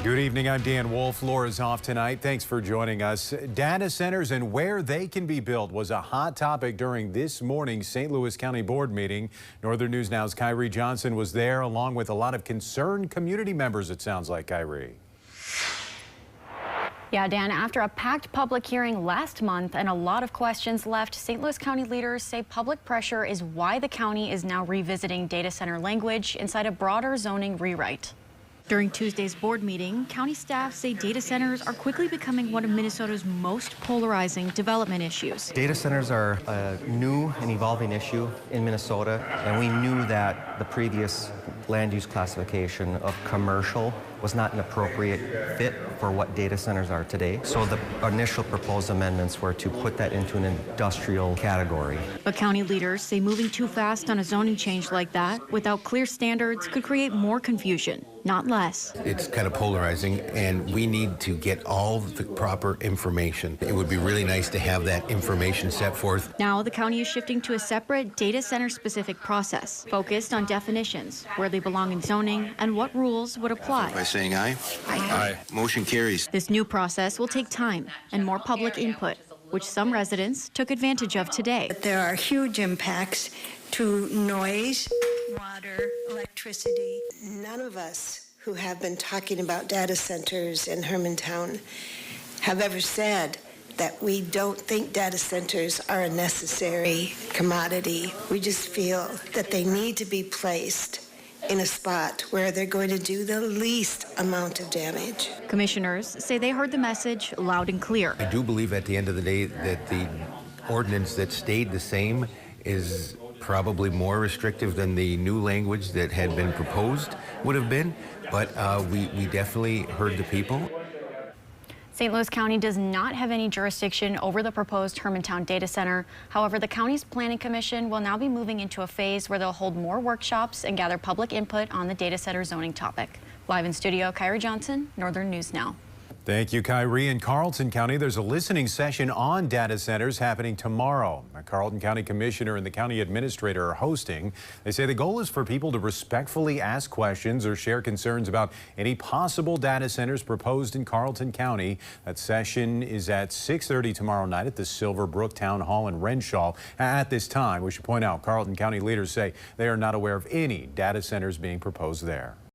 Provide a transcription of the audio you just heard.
Good evening. I'm Dan Wolf. Laura's off tonight. Thanks for joining us. Data centers and where they can be built was a hot topic during this morning's St. Louis County Board meeting. Northern News Now's Kyrie Johnson was there along with a lot of concerned community members, it sounds like, Kyrie. Yeah, Dan, after a packed public hearing last month and a lot of questions left, St. Louis County leaders say public pressure is why the county is now revisiting data center language inside a broader zoning rewrite. During Tuesday's board meeting, county staff say data centers are quickly becoming one of Minnesota's most polarizing development issues. Data centers are a new and evolving issue in Minnesota, and we knew that the previous land use classification of commercial was not an appropriate fit for what data centers are today. So the initial proposed amendments were to put that into an industrial category. But county leaders say moving too fast on a zoning change like that without clear standards could create more confusion, not less. It's kind of polarizing, and we need to get all the proper information. It would be really nice to have that information set forth. Now the county is shifting to a separate data center specific process focused on definitions, where they belong in zoning, and what rules would apply. By saying aye? Aye. Motion carries. This new process will take time and more public input, which some residents took advantage of today. There are huge impacts to noise, water, electricity. None of us who have been talking about data centers in Hermantown have ever said that we don't think data centers are a necessary commodity. We just feel that they need to be placed in a spot where they're going to do the least amount of damage. Commissioners say they heard the message loud and clear. I do believe at the end of the day that the ordinance that stayed the same is probably more restrictive than the new language that had been proposed would have been, but we definitely heard the people. St. Louis County does not have any jurisdiction over the proposed Hermantown data center. However, the county's planning commission will now be moving into a phase where they'll hold more workshops and gather public input on the data center zoning topic. Live in studio, Kyrie Johnson, Northern News Now. Thank you, Kyrie. In Carlton County, there's a listening session on data centers happening tomorrow. A Carlton County Commissioner and the county administrator are hosting. They say the goal is for people to respectfully ask questions or share concerns about any possible data centers proposed in Carlton County. That session is at 6:30 tomorrow night at the Silverbrook Town Hall in Renshaw. At this time, we should point out Carlton County leaders say they are not aware of any data centers being proposed there.